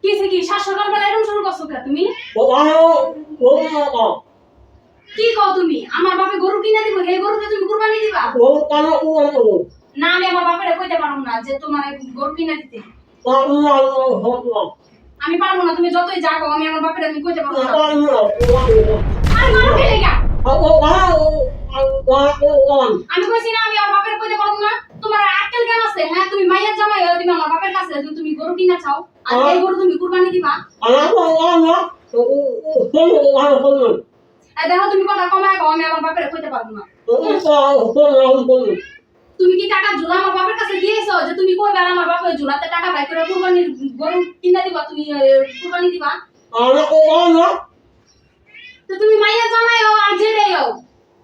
কিসে কি সকালবেলা এরকম শুরু করছো কে তুমি? কি কও তুমি? আমার বাপে গরু কিনা দিব, এই গরুতে তুমি কুরবানি দিবা? না আমি আমার বাপেরে কইতে পারুম না যে তোমার গরু কিনা দিতে। আমি পারবো না, তুমি যতই যা কও আমি আমার বাপেরে আমি কইতে পারবো না। আর মারো কে লাগা? আমি কইছি না আমি আমার বাপেরে কইতে পারবো না। তোমার আক্কেল কেন আছে? হ্যাঁ তুমি মাইয়ার জামাই হও, তুমি আমার বাপের কাছে তুমি গরু কিনা চাও আর এই গরু তুমি কুরবানি দিবা? দেখো তুমি কথা কমায় কও, আমি আমার বাপেরে কইতে পারবো না। তুমি কি টাকা ঝুলা আমার বাপের কাছে দিয়েছো যে তুমি কইবা আমার বাপের ঝুলাতে টাকা বাই করে কুরবানি গরু কিনা দিবা, তুমি কুরবানি দিবা? তো তুমি মাইয়া জামাই হও আর জেলে হও,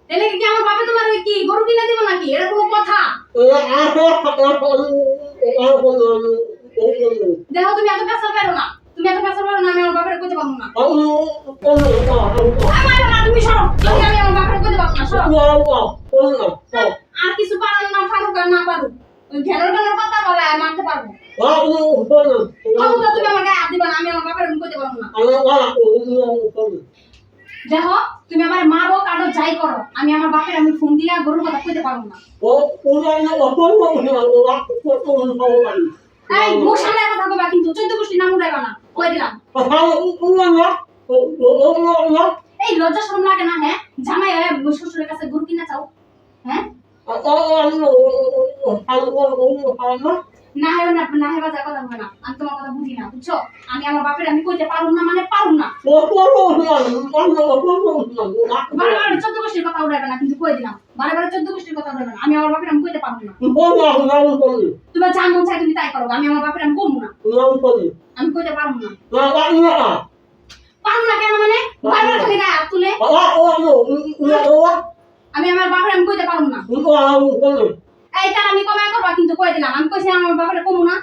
তাহলে কি আমার বাপে তোমার কি গরু কিনা দিব নাকি? এটা কোনো কথা? দেখো তুমি এত পেছাল পারো না, তুমি এত পেছাল পারো না, আমি আমার বাপের কইতে পারবো না। আমার না তুমি সরো, আমি আমার বাপের কইতে পারবো না, সরো। আর কিছু পারো না, পারুক আর না পারুক, ওই ঘেরর ঘেরর কথা বলে মানতে পারবো। তুমি আমাকে হাত দিবা না, আমি আমার বাপের কইতে পারবো না। দেখো তুমি আমার মারো কাটো যাই করো, আমি আমার বাপের আমি ফোন দিয়া গরুর কথা কইতে পারবো না। এই মুখ সামনে কথা কইবা কিন্তু 14 গোষ্ঠী নাম উঠাইবা না, কই দিলাম। এই লজ্জা শরম লাগে না? হ্যাঁ জামাই হয়ে শ্বশুরের কাছে গরু কিনা চাও? হ্যাঁ না হয় না, না হয় বাজা কথা বলে না, আমি তোমার কথা বুঝি না, বুঝছো? আমি আমার বাপের আমি কইতে পারুম না মানে পারুম না। 14 গোষ্ঠীর কথা উঠাইবে না কিন্তু কই দিলাম, 14 গোষ্ঠীর কথা উঠাইবে না, আমি আমার বাপের আমি কইতে পারবো না। তোমার যা মন চাই তুমি তাই করো, আমি আমার বাপের আমি কমু না, আমি কইতে পারবো না। পারবো না কেন মানে? বারবার খালি গায়ে হাত তুলে। আমি আমার বাপের আমি কইতে পারবো না। এইটা আমি কমায় করবা কিন্তু কই দিলাম, আমি কইছি আমার বাপের কমু না।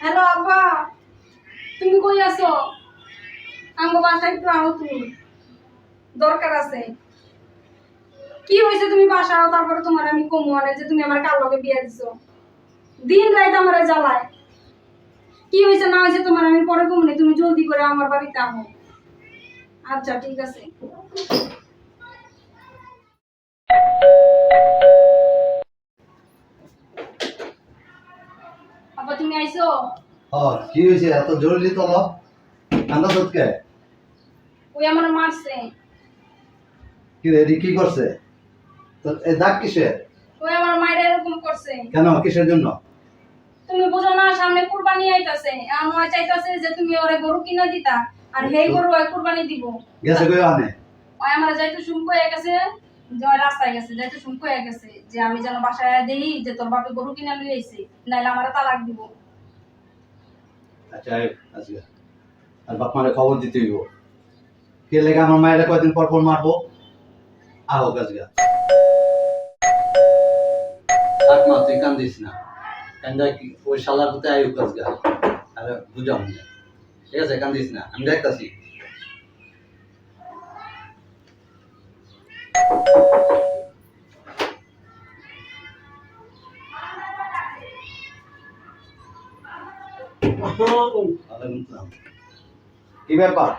হ্যালো আব্বা, তুমি কই আছো? আমগো বাসায় একটু আও, তুমি দরকার আছে। কি হইছে তুমি বাসা আও, তারপরে তোমার আমি কমু আনে যে তুমি আমার কার লগে বিয়ে দিছো। দিন রাত আমারে জ্বালায়। কি হইছে না হইছে তোমার আমি পরে কমু, তুমি জলদি করে আমার বাড়িতে আও। আচ্ছা ঠিক আছে। আব্বা তুমি আইছো? কি হয়েছে এত জরুরি তলব? কান্দা কে? ওই আমার মারছে। কি রে, কি করছে? তো এই দাগ কিসের? ওই আমার মায়ের এরকম করছে। কেন, কিসের জন্য? তুমি বুঝো না, সামনে কুরবানি আইতাছে, আমার চাইতাছে যে তুমি ওরে গরু কিনা দিতা আর হেই গরু ওই কুরবানি দিব। গেছে কই আনে? ওই আমরা যাইতে শুন কইয়া গেছে, যে ওই রাস্তায় গেছে যাইতে শুন কইয়া গেছে যে আমি যেন বাসায় দেই যে তোর বাপে গরু কিনা লই আইছে, নাইলে আমারে তালাক দিব। আচ্ছা আজকে আর বাপ মারে খবর দিতে হইব। কে লেগে আমার মায়ের কয়দিন পর পর মারবো? আহো গাছগা আর মা তুই কান্দিস না, কান্দা কি ওই শালার কোথায় আয়ু গাছগা আরে বুঝাও না, ঠিক আছে? কান্দিস না, আমি দেখতাছি। কি ব্যাপার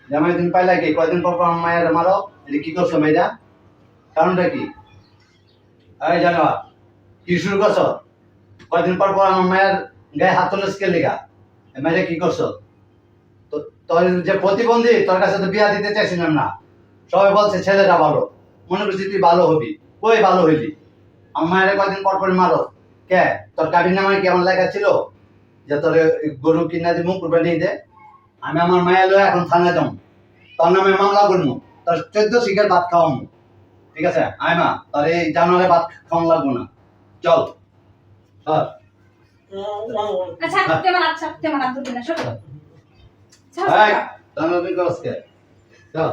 জামাই, দিন পাইলা কি? কয়দিন পর পর আমার মায়ের মারো, এটা কি করছো মেয়েরা? কারণটা কি? এই জানোয়ার, কি শুরু করছো? কয়দিন পর পর আমার মায়ের গায়ে হাত তুলে কে লেগা? মেয়েরা কি করছো? তো তোর যে প্রতিবন্ধী, তোর কাছে তো বিয়া দিতে চাইছিলাম না, সবাই বলছে ছেলেটা ভালো, মনে করছি তুই ভালো হবি, কই ভালো হইলি? আমার মায়ের কয়দিন পর পর মারো কে? তোর কাবির নামায় কি আমার লেখা ছিল যে তোর গরু কিনা দিব কুরবানি দে? আমি আমার মায়ের লয়ে এখন থানা যাম, তোর নামে মামলা করবো, তোর 14 শিখের ভাত খাওয়াবো, ঠিক আছে? আয় মা, তোর এই জানোয়ারে ভাত খাওয়ান লাগবো না, চল সর। আচ্ছা তেমন আর দুদিন না সব এই জানোয়ার করস কে? চল।